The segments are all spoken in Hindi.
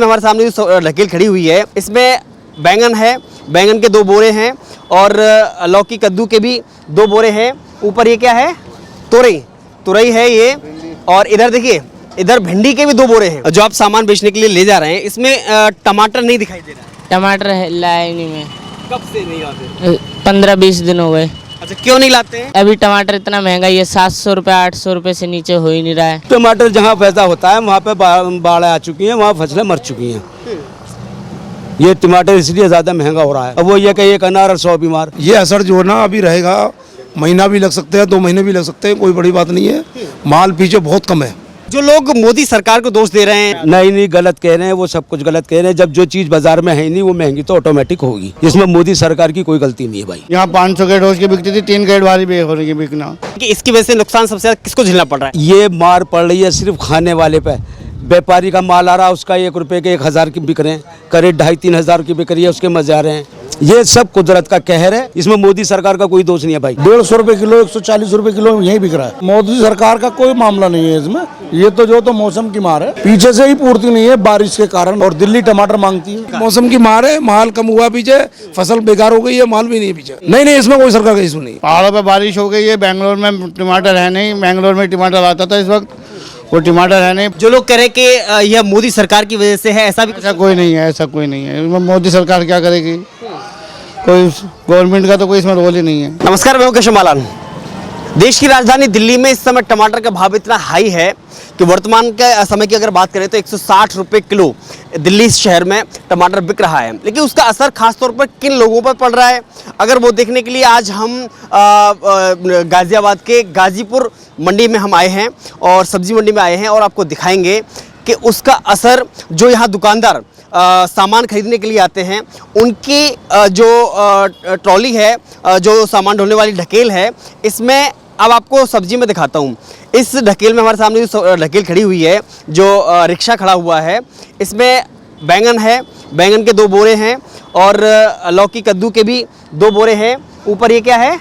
में हमारे सामने जो ढकेल खड़ी हुई है, इसमें बैंगन है, बैंगन के 2 बोरे हैं और लौकी कद्दू के भी 2 बोरे हैं। ऊपर ये क्या है, तुरई है ये। और इधर देखिए, इधर भिंडी के भी 2 बोरे हैं जो आप सामान बेचने के लिए ले जा रहे हैं। इसमें टमाटर नहीं दिखाई दे रहा है। टमाटर लाए नहीं मैं। कब से नहीं आते? 15-20 दिन हो गए। अच्छा, क्यों नहीं लाते हैं? अभी टमाटर इतना महंगा, ये 700 रुपये 800 रुपये से नीचे हो ही नहीं रहा है। टमाटर जहाँ पैदा होता है वहाँ पे बाढ़ आ चुकी है, वहाँ फसलें मर चुकी हैं। ये टमाटर इसलिए ज़्यादा महंगा हो रहा है। अब वो ये कि एक अनार और 100 बीमार। ये असर जो है ना अभी रहेगा, महीना भी लग सकते हैं, 2 महीने भी लग सकते हैं, कोई बड़ी बात नहीं है। माल पीछे बहुत कम है। जो लोग मोदी सरकार को दोष दे रहे हैं, नहीं गलत कह रहे हैं, वो सब कुछ गलत कह रहे हैं। जब जो चीज़ बाजार में है नहीं वो महंगी तो ऑटोमेटिक होगी। इसमें मोदी सरकार की कोई गलती नहीं है भाई। यहाँ 500 के डोज की बिकती थी, 3 गेट वाली हो रही है बिकना। कि इसकी वजह से नुकसान सबसे ज्यादा किसको झेलना पड़ रहा है? ये मार पड़ रही है सिर्फ खाने वाले पे। व्यापारी का माल आ रहा है, उसका 1 रुपये के 1000 की बिक रहे हैं, करीब 2,500-3 हज़ार की बिक रही है, उसके मजे आ रहे हैं। ये सब कुदरत का कहर है, इसमें मोदी सरकार का कोई दोष नहीं है भाई। 150 रुपए किलो, 140 रुपए किलो यही बिक रहा है। मोदी सरकार का कोई मामला नहीं है इसमें। ये तो मौसम की मार है, पीछे से ही पूर्ति नहीं है बारिश के कारण, और दिल्ली टमाटर मांगती है। मौसम की मार है, माल कम हुआ पीछे, फसल बेकार हो गई है, माल भी नहीं है पीछे। नहीं, इसमें कोई सरकार का इशू नहीं। पहाड़ों पे बारिश हो गई है, बेंगलोर में टमाटर है नहीं। बेंगलोर में टमाटर आता था, इस वक्त वो टमाटर है नहीं। जो लोग कह रहे हैं कि यह मोदी सरकार की वजह से है, ऐसा भी ऐसा कोई नहीं है, ऐसा कोई नहीं है। मोदी सरकार क्या करेगी? कोई गवर्नमेंट का तो कोई इसमें रोल ही नहीं है। नमस्कार, मैं हूं केशव मालान। देश की राजधानी दिल्ली में इस समय टमाटर का भाव इतना हाई है कि वर्तमान के समय की अगर बात करें तो 160 रुपये किलो दिल्ली शहर में टमाटर बिक रहा है। लेकिन उसका असर खासतौर पर किन लोगों पर पड़ रहा है, अगर वो देखने के लिए आज हम गाज़ियाबाद के गाजीपुर मंडी में हम आए हैं और सब्जी मंडी में आए हैं, और आपको दिखाएंगे कि उसका असर जो यहाँ दुकानदार सामान खरीदने के लिए आते हैं उनकी जो ट्रॉली है, जो सामान ढोने वाली ढकेल है, इसमें अब आपको सब्जी में दिखाता हूँ। इस ढकेल में हमारे सामने जो ढकेल खड़ी हुई है, जो रिक्शा खड़ा हुआ है, इसमें बैंगन है, बैंगन के 2 बोरे हैं और लौकी कद्दू के भी 2 बोरे हैं। ऊपर ये क्या है,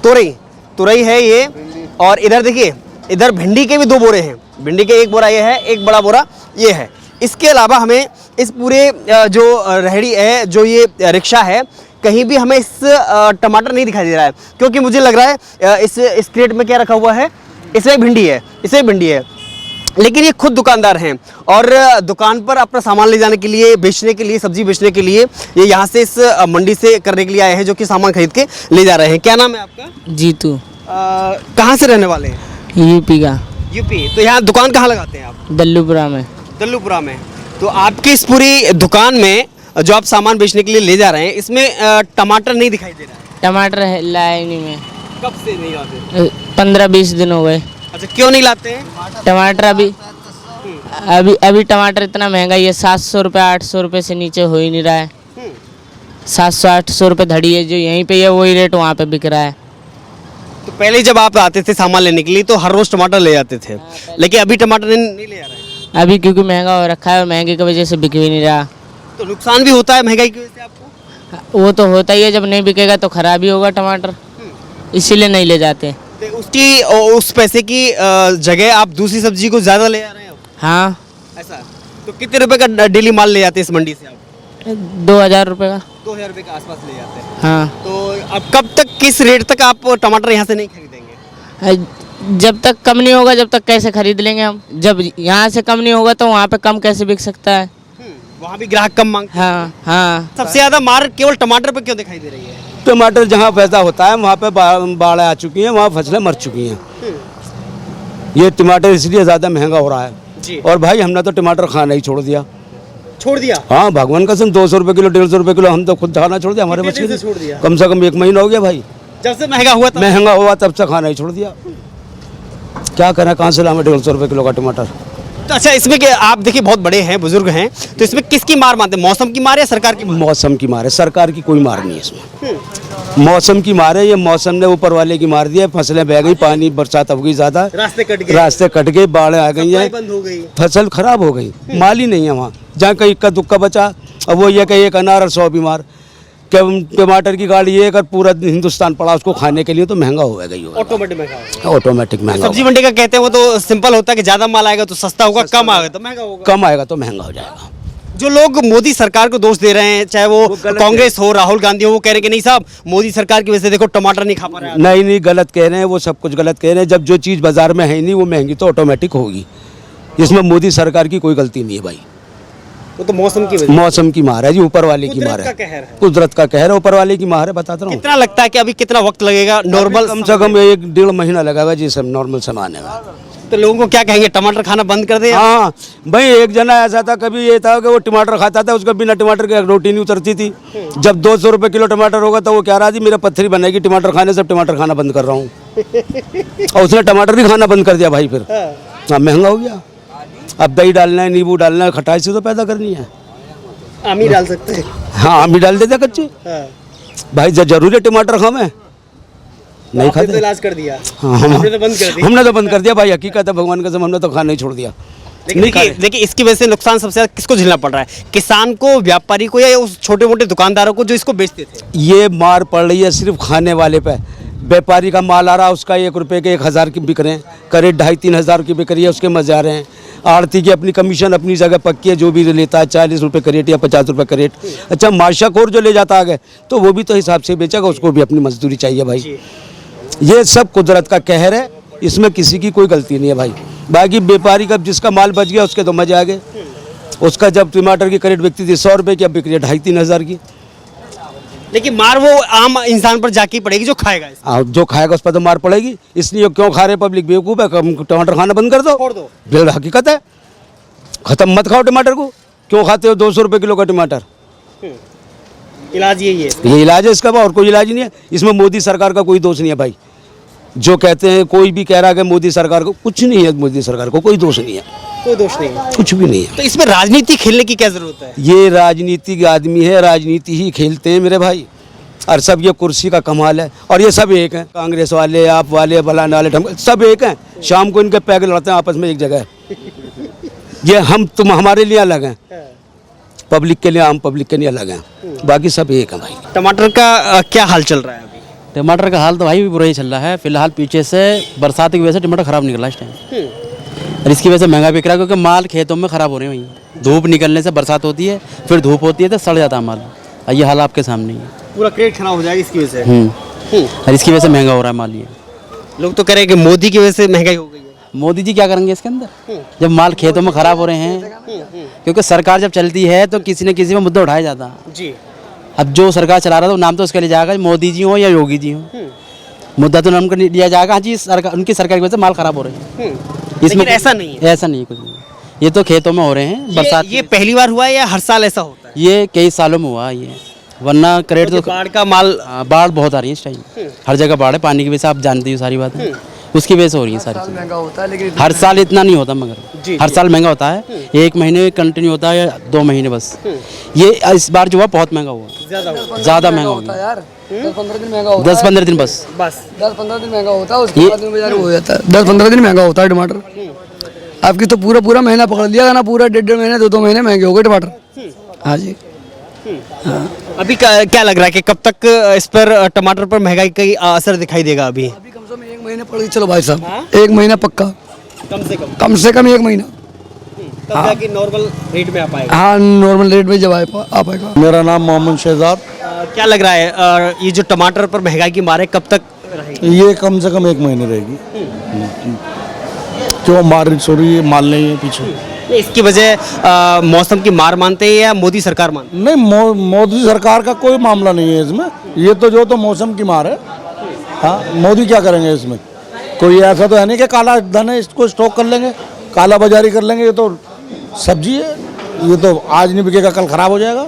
तुरई है ये। और इधर देखिए, इधर भिंडी के भी 2 बोरे हैं। भिंडी के 1 बोरा ये है, 1 बड़ा बोरा ये है। इसके अलावा हमें इस पूरे जो रेहड़ी है, जो ये रिक्शा है, कहीं भी हमें इस टमाटर नहीं दिखाई दे रहा है, क्योंकि मुझे लग रहा है इस क्रेट में क्या रखा हुआ है, इसमें भिंडी है। लेकिन ये खुद दुकानदार हैं और दुकान पर अपना सामान ले जाने के लिए, बेचने के लिए, सब्जी बेचने के लिए ये यहाँ से इस मंडी से करने के लिए आए हैं, जो कि सामान खरीद के ले जा रहे हैं। क्या नाम है आपका? जीतू। कहाँ से रहने वाले हैं? यूपी का। यूपी। तो यहाँ दुकान कहाँ लगाते हैं आप? दल्लूपुरा में। दल्लूपुरा में। तो आपकी इस पूरी दुकान में जो आप सामान बेचने के लिए ले जा रहे हैं, इसमें टमाटर नहीं दिखाई दे रहा है। टमाटर लाए नहीं मैं। कब से नहीं आते? 15-20 दिन हो गए। अच्छा, क्यों नहीं लाते हैं? टमाटर अभी टमाटर इतना महंगा, ये 700 रुपये 800 रुपये से नीचे हो ही नहीं रहा है। 700-800 रुपये धड़ी है, जो यहीं पे है वही रेट वहाँ पे बिक रहा है। तो पहले जब आप आते थे सामान लेने के लिए तो हर रोज टमाटर ले जाते थे, लेकिन अभी टमाटर नहीं ले आ रहे हैं। अभी क्योंकि महंगा हो रखा है और महंगे की वजह से बिक भी नहीं रहा। तो नुकसान भी होता है महंगाई की वजह से आपको? वो तो होता ही है, जब नहीं बिकेगा तो खराब ही होगा टमाटर, इसीलिए नहीं ले जाते। तो उस पैसे की जगह आप दूसरी सब्जी को ज़्यादा ले आ रहे हैं? हाँ। ऐसा? तो कितने रुपए का डेली माल ले जाते हैं इस मंडी से आप? 2000 रुपये का। 2000 रुपये के आसपास ले जाते हैं। हाँ। तो अब कब तक, किस रेट तक आप टमाटर यहाँ से नहीं खरीदेंगे? जब तक कम नहीं होगा, जब तक कैसे खरीद लेंगे हम? जब यहाँ से कम नहीं होगा तो वहाँ पे कम कैसे बिक सकता है? वहाँ भी ग्राहक कम मांगते हैं। हाँ। सबसे ज्यादा मार केवल टमाटर पे क्यों दिखाई दे रही है? टमाटर जहाँ पैदा होता है वहाँ पे बाढ़ आ चुकी है, वहाँ फसलें मर चुकी हैं। ये टमाटर इसलिए ज़्यादा महंगा हो रहा है जी। और भाई हमने तो टमाटर खाना ही छोड़ दिया। हाँ, भगवान कसम, 200 रुपये किलो, 150 रुपये किलो हम तो खुद खाना छोड़ दिया। हमारे बच्चे छोड़ दिया? कम से कम 1 महीना हो गया भाई। जब से महंगा हुआ तब से खाना ही छोड़ दिया। क्या करें, कहाँ से लाएं 150 रुपये किलो का टमाटर? तो अच्छा, इसमें कि आप देखिए बहुत बड़े हैं, बुजुर्ग हैं, तो इसमें किसकी मार मानते हैं? मौसम की मार या सरकार की मार? मौसम की मार है, सरकार की कोई मार नहीं है इसमें। मौसम की मार है, ये मौसम ने ऊपर वाले की मार दिया। फसलें बह गई, पानी बरसात हो गई ज़्यादा, रास्ते कट गए, बाढ़ आ गई है, बंद हो गई, फसल खराब हो गई, माल ही नहीं है वहाँ। जहाँ कहीं इक्का दुक्का बचा, अब वो ये कि 1 अनार और 100 बीमार। टमाटर की गाड़ी ये अगर पूरा हिंदुस्तान पड़ा उसको खाने के लिए तो महंगा हो गई, ऑटोमेटिक महंगा। सब्जी मंडी का कहते हैं वो तो सिंपल होता है कि ज्यादा माल आएगा तो सस्ता होगा, कम आएगा तो महंगा होगा। कम आएगा तो महंगा हो जाएगा। जो लोग मोदी सरकार को दोष दे रहे हैं, चाहे वो कांग्रेस हो, राहुल गांधी हो, वो कह रहे हैं कि नहीं साहब मोदी सरकार की वजह से देखो टमाटर नहीं खा पा रहे हैं। नहीं गलत कह रहे हैं, वो सब कुछ गलत कह रहे हैं। जब जो चीज़ बाजार में है ही नहीं वो महंगी तो ऑटोमेटिक होगी। इसमें मोदी सरकार की कोई गलती नहीं है भाई, वो तो मौसम की वजह मौसम की मार है जी, ऊपर वाले की मार है, कुदरत का कहर है, ऊपर वाले की मार है। बताता हूँ कितना लगता है कि अभी कितना वक्त लगेगा नॉर्मल? कम से कम 1-1.5 महीना लगेगा जी सब नॉर्मल सामान है। तो लोगों को क्या कहेंगे, टमाटर खाना बंद कर दे? हाँ भाई, एक जना ऐसा था, कभी ये था कि वो टमाटर खाता था, उसका बिना टमाटर के रोटी नहीं उतरती थी। जब 200 रुपये किलो टमाटर होगा तो वो कह रहा थी मेरा पत्थरी बनेगी टमाटर खाने से, टमाटर खाना बंद कर रहा हूँ। और उसने टमाटर भी खाना बंद कर दिया भाई। फिर हाँ महंगा हो गया। अब दही डालना है, नींबू डालना है, खटाई से तो पैदा करनी है। आम ही डाल सकते हैं। हाँ आम ही डाल देते कच्चे भाई, जरूरी है टमाटर खावे नहीं आपने खाते। तो इलाज कर दिया। हाँ हमने तो बंद कर दिया। हमने तो बंद कर दिया भाई, हकीकत है, भगवान कसम हमने तो खाना ही छोड़ दिया। लेकिन देखिए इसकी वजह से नुकसान सबसे ज्यादा किसको झेलना पड़ रहा है? किसान को, व्यापारी को, या उस छोटे मोटे दुकानदारों को जो इसको बेचते थे? ये मार पड़ रही है सिर्फ खाने वाले पे। व्यापारी का माल आ रहा है, उसका 1 रुपये के 1000 की बिक रहे हैं, करेट 2,500-3 हज़ार की बिक रही है, उसके मजे आ रहे हैं। आड़ती की अपनी कमीशन अपनी जगह पक्की है, जो भी लेता है 40 रुपये करेट या 50 रुपये करेट। अच्छा माशाखोर जो ले जाता आगे तो वो भी तो हिसाब से बेचेगा, उसको भी अपनी मजदूरी चाहिए भाई। ये सब कुदरत का कहर है, इसमें किसी की कोई गलती नहीं है भाई। बाकी व्यापारी का जिसका माल बच गया उसके तो मजे आ गए। उसका जब टमाटर की करेट बिकती थी 100 रुपये की, अब बिक रही है 2,500-3 हज़ार की। लेकिन मार वो आम इंसान पर जाके पड़ेगी जो खाएगा इसको। जो खाएगा उस पर तो मार पड़ेगी, इसलिए क्यों खा रहे पब्लिक बेवकूफ़ है। टमाटर खाना बंद कर दो, छोड़ दो। बिल्कुल हकीकत है, खत्म मत खाओ टमाटर को। क्यों खाते हो 200 रुपये किलो का टमाटर? इलाज यही है, ये इलाज है इसका, और कोई इलाज नहीं है। इसमें मोदी सरकार का कोई दोष नहीं है भाई। जो कहते हैं कोई भी कह रहा है कि मोदी सरकार को, कुछ नहीं है, मोदी सरकार को कोई दोष नहीं है, कोई दोष नहीं है, कुछ भी नहीं है। तो इसमें राजनीति खेलने की क्या जरूरत है? ये राजनीतिक आदमी है, राजनीति ही खेलते हैं मेरे भाई। और सब ये कुर्सी का कमाल है, और ये सब एक हैं, कांग्रेस वाले, आप वाले, फलाने वाले, सब एक हैं। शाम को इनके पैग लड़ते हैं आपस में एक जगह। ये हम तुम हमारे लिए अलग हैं, पब्लिक के लिए, आम पब्लिक के लिए अलग हैं, बाकी सब एक है भाई। टमाटर का क्या हाल चल रहा है अभी? टमाटर का हाल तो भाई भी बुरा ही चल रहा है फिलहाल। पीछे से बरसात की वजह से टमाटर खराब निकला इस टाइम, और इसकी वजह से महंगा बिक रहा है, क्योंकि माल खेतों में खराब हो रहे हैं वहीं। धूप निकलने से, बरसात होती है फिर धूप होती है तो सड़ जाता है माल। और ये हाल आपके सामने ही है, पूरा क्रेट खराब हो जाएगा इसकी वजह से। और इसकी वजह से महंगा हो रहा है माल। ये लोग तो कह रहे हैं कि मोदी की वजह से महंगाई हो गई है। मोदी जी क्या करेंगे इसके अंदर, जब माल खेतों में खराब हो रहे हैं? क्योंकि सरकार जब चलती है तो किसी न किसी में मुद्दा उठाया जाता है जी। अब जो सरकार चला रहा था वो नाम तो उसके लिए जाएगा, मोदी जी हो या योगी जी हो, मुद्दा तो नाम का लिया जाएगा। हाँ जी, सरकार, उनकी सरकार की वजह से माल खराब हो रहे हैं। इसमें ऐसा नहीं है, ऐसा नहीं, कुछ नहीं। ये तो खेतों में हो रहे हैं बरसात। ये पहली बार हुआ है या हर साल ऐसा होता है? ये कई सालों में हुआ ये, वरना करेट तो बाढ़ का माल, बाढ़ बहुत आ रही है इस टाइम। हर जगह बाढ़ है, पानी की वजह से आप जानते हो सारी बात है, उसकी वजह से हो रही है सारी चीज़। महंगा होता है लेकिन हर साल इतना नहीं होता, मगर हर साल महंगा होता है। 1 महीने कंटिन्यू होता है या 2 महीने बस। ये इस बार जो हुआ बहुत महंगा हुआ, ज़्यादा महंगा हो गया यार। 10-15 दिन महंगा होता है, 10-15 दिन बस 10-15 दिन महंगा होता है, उसके बाद में बाजार हो जाता है। 10-15 दिन महंगा होता है टमाटर। आपकी तो पूरा महीना पकड़ लिया ना, पूरा 1.5 महीने 2 महीने महंगे हो गए टमाटर। हाँ जी। अभी क्या लग रहा है कि कब तक इस पर टमाटर पर महंगाई का असर दिखाई देगा? अभी कम से कम 1 महीने पड़ गई, चलो भाई साहब 1 महीना पक्का, कम से कम 1 महीना, तब जाके नॉर्मल रेट में आ पाएगा। हाँ नॉर्मल रेट में जब आ पाएगा। मेरा नाम मोहम्मद शहजाद। क्या लग रहा है ये जो टमाटर पर महंगाई की मार है कब तक रहेगी? ये कम से कम 1 महीने रहेगी, क्यों बारिश हो रही है, माल नहीं है पीछे। इसकी वजह मौसम की मार मानते हैं या मोदी सरकार मानते हैं? नहीं, मोदी सरकार का कोई मामला नहीं है इसमें, ये तो मौसम की मार है। हाँ मोदी क्या करेंगे इसमें? कोई ऐसा तो है नहीं कि काला धन है इसको स्टॉक कर लेंगे, काला बाजारी कर लेंगे। ये तो सब्जी है, ये तो आज नहीं बिकेगा कल खराब हो जाएगा।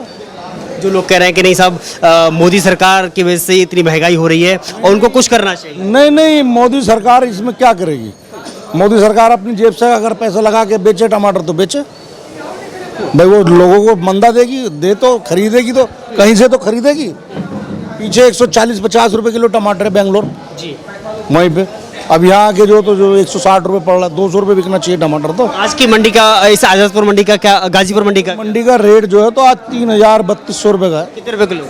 जो लोग कह रहे हैं कि नहीं साहब मोदी सरकार की वजह से इतनी महंगाई हो रही है और उनको कुछ करना चाहिए। नहीं, मोदी सरकार इसमें क्या करेगी? मोदी सरकार अपनी जेब से अगर पैसा लगा के बेचे टमाटर तो बेचे भाई, वो लोगों को मंदा देगी, तो खरीदेगी, तो कहीं से तो खरीदेगी। पीछे 140-50 रुपए किलो टमाटर है बेंगलोर जी, वहीं पे। अब यहाँ के जो 160 रुपए पड़ रहा है, 200 रुपए बिकना चाहिए टमाटर। तो आज की मंडी का, इस आजादपुर मंडी का क्या, गाजीपुर मंडी का रेट जो है तो आज 3000-3200 रुपए का है। कितने रुपए किलो?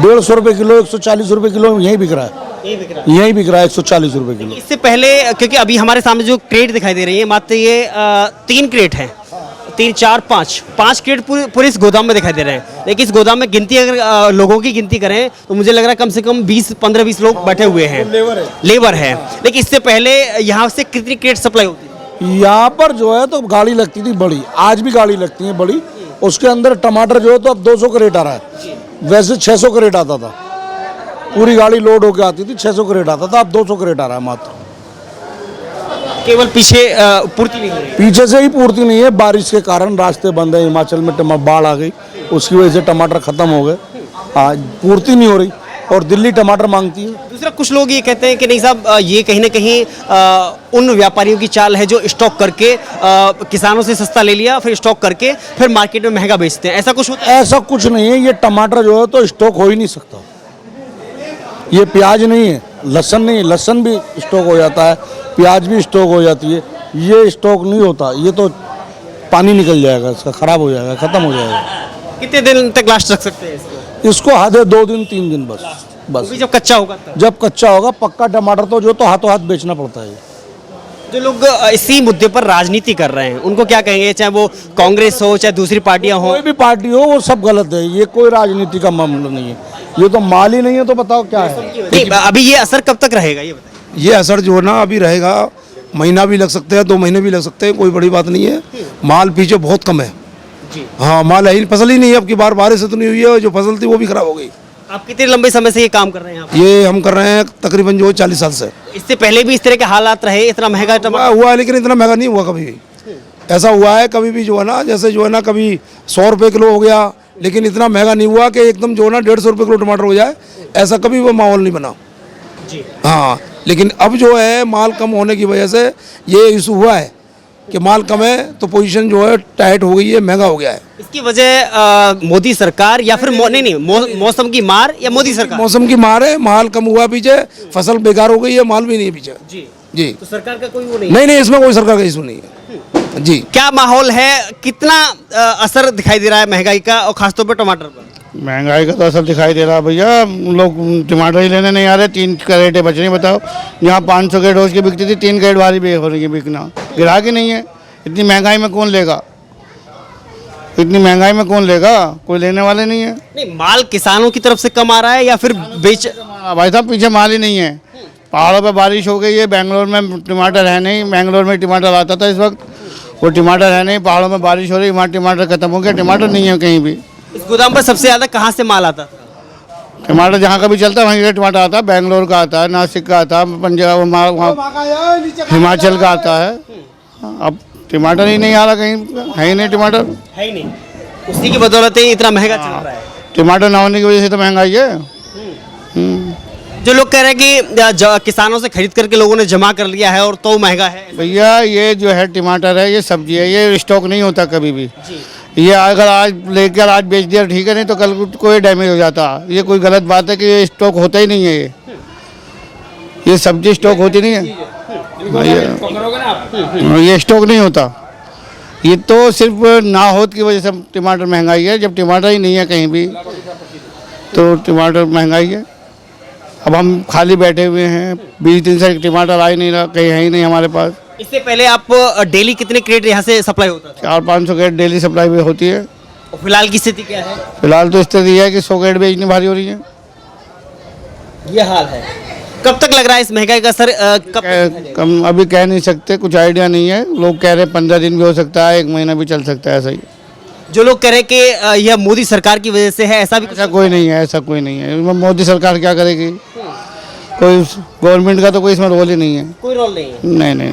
150 रुपए किलो, 140 रुपए किलो यहीं बिक रहा है, यहीं बिक रहा है 140 रुपए किलो। इससे पहले क्योंकि अभी हमारे सामने जो क्रेट दिखाई दे रही है, मात्र ये 3 क्रेट हैं, 3 4 5 क्रेट पूरे इस गोदाम में दिखाई दे रहे हैं। लेकिन इस गोदाम में गिनती अगर लोगों की गिनती करें तो मुझे लग रहा है कम से कम 15-20 लोग बैठे हुए हैं, लेबर है। लेकिन इससे पहले यहाँ से कितनी क्रेट सप्लाई होती थी? यहाँ पर जो है तो गाड़ी लगती थी बड़ी, आज भी गाड़ी लगती है बड़ी। उसके अंदर टमाटर जो है तो अब 200 क्रेट आ रहा है, वैसे 600 क्रेट आता था। पूरी गाड़ी लोड होके आती थी, 600 क्रेट आता था, अब 200 क्रेट आ रहा है मात्र। केवल पीछे पूर्ति नहीं है, पीछे से ही पूर्ति नहीं है, बारिश के कारण रास्ते बंद है। हिमाचल में बाढ़ आ गई, उसकी वजह से टमाटर खत्म हो गए, आज पूर्ति नहीं हो रही और दिल्ली टमाटर मांगती है। दूसरा कुछ लोग ये कहते हैं कि नहीं साहब, ये कहीं ना कहीं उन व्यापारियों की चाल है जो स्टॉक करके किसानों से सस्ता ले लिया, फिर स्टॉक करके फिर मार्केट में महंगा बेचते हैं। ऐसा कुछ होता है? ऐसा कुछ नहीं है, ये टमाटर जो है तो स्टॉक हो ही नहीं सकता। ये प्याज नहीं है, लहसुन नहीं है, लहसुन भी स्टॉक हो जाता है, प्याज भी स्टॉक हो जाती है। ये स्टॉक नहीं होता, ये तो पानी निकल जाएगा, इसका खराब हो जाएगा, खत्म हो जाएगा। कितने दिन तक लास्ट रख सकते हैं इसको? इसको हद है 2 दिन 3 दिन बस। अभी जब कच्चा होगा तब। जब कच्चा होगा, पक्का टमाटर तो जो तो हाथों हाथ बेचना पड़ता है। जो लोग इसी मुद्दे पर राजनीति कर रहे हैं उनको क्या कहेंगे, चाहे वो कांग्रेस हो चाहे दूसरी पार्टियां हो? कोई भी पार्टी हो वो सब गलत है, ये कोई राजनीति का मामला नहीं है। ये तो माल ही नहीं है तो बताओ क्या है। नहीं, अभी ये असर कब तक रहेगा ये बताइए? ये असर जो है ना अभी रहेगा, महीना भी लग सकता है, 2 महीने भी लग सकते हैं, कोई बड़ी बात नहीं है। माल पीछे बहुत कम है जी। हाँ, माल है ही, फसल ही नहीं है। अब की बार बारिश इतनी हुई है, जो फसल थी वो भी खराब हो गई। आप कितने लंबे समय से ये काम कर रहे हैं यहाँ पे? ये हम कर रहे हैं तकरीबन जो 40 साल से। इससे पहले भी इस तरह के हालात रहे, इतना महंगा टमाटर? हुआ है, लेकिन इतना महंगा नहीं हुआ कभी भी। ऐसा हुआ है कभी भी जो है ना, जैसे जो है ना कभी 100 रुपये किलो हो गया, लेकिन इतना महंगा नहीं हुआ कि एकदम जो है ना 150 रुपये किलो टमाटर हो जाए। ऐसा कभी वो माहौल नहीं बना जी। हाँ, लेकिन अब जो है माल कम होने की वजह से ये इशू हुआ है कि माल कम है तो पोजीशन जो है टाइट हो गई है, महंगा हो गया है। इसकी वजह मोदी सरकार या फिर मौसम की मार या मोदी सरकार? मौसम की मार है, माल कम हुआ पीछे, फसल बेकार हो गई है, माल भी नहीं है पीछे। जी जी, तो सरकार का कोई वो नहीं? नहीं, इसमें कोई सरकार का इशू नहीं है जी। क्या माहौल है, कितना असर दिखाई दे रहा है महंगाई का और खासतौर पर टमाटर पर? महंगाई का तो असर दिखाई दे रहा है भैया। लोग टमाटर ही लेने नहीं आ रहे। 3 कैरेटें बच रही, बताओ। यहाँ 500 के रोज की बिकती थी, 3 कैरेट वाली हो रही है बिकना। ग्राहक ही नहीं है। इतनी महंगाई में कौन लेगा? इतनी महंगाई में कौन लेगा? कोई लेने वाले नहीं है। नहीं, माल किसानों की तरफ से कम आ रहा है या फिर बेच? भाई साहब, पीछे माल ही नहीं है। पहाड़ों पे बारिश हो गई है, बेंगलोर में टमाटर है नहीं। बेंगलोर में टमाटर आता था, इस वक्त वो टमाटर है नहीं। पहाड़ों में बारिश हो रही है, वहाँ टमाटर खत्म हो गया, टमाटर नहीं है कहीं भी। इस गोदाम पर सबसे ज्यादा कहाँ से माल आता था? टमाटर जहाँ का भी चलता है वहीं का टमाटर आता है। बेंगलोर का आता है, नासिक का आता है, पंजाब, हिमाचल का आता है। अब टमाटर ही नहीं आ रहा, कहीं है ही नहीं टमाटर। है ही नहीं, उसी की बदौलत ही इतना महंगा चल रहा है। टमाटर ना होने की वजह से तो महंगाई है। जो लोग कह रहे हैं कि किसानों से खरीद करके लोगों ने जमा कर लिया है और तो महंगा है। भैया, ये जो है टमाटर है, ये सब्जी है, ये स्टॉक नहीं होता कभी भी। ये अगर आज लेकर आज बेच दिया ठीक है, नहीं तो कल कोई डैमेज हो जाता। ये कोई गलत बात है कि ये स्टॉक होता ही नहीं है। ये सब्जी स्टॉक होती नहीं है, ये स्टॉक नहीं होता। ये तो सिर्फ नाहोद की वजह से टमाटर महंगाई है। जब टमाटर ही नहीं है कहीं भी तो टमाटर महंगाई है। अब हम खाली बैठे हुए हैं, 20 दिन से टमाटर आ ही नहीं रहा, कहीं है ही नहीं हमारे पास। इससे पहले आप डेली कितने क्रेट यहाँ से सप्लाई होता था? 400-500 कैरेट डेली सप्लाई भी होती है। और फिलहाल की स्थिति क्या है? फिलहाल तो स्थिति है कि 100 कैरेट बेचनी भारी हो रही है। ये हाल है। कब तक लग रहा है इस महंगाई का असर? कम अभी कह नहीं सकते, कुछ आइडिया नहीं है। लोग कह रहे हैं 15 दिन भी हो सकता है, 1 महीना भी चल सकता है, ऐसा ही। जो लोग कह रहे हैं कि यह मोदी सरकार की वजह से है, ऐसा भी? ऐसा कोई नहीं है, ऐसा कोई नहीं है। मोदी सरकार क्या करेगी? कोई गवर्नमेंट का तो कोई इसमें रोल ही नहीं है। कोई रोल नहीं है। नहीं।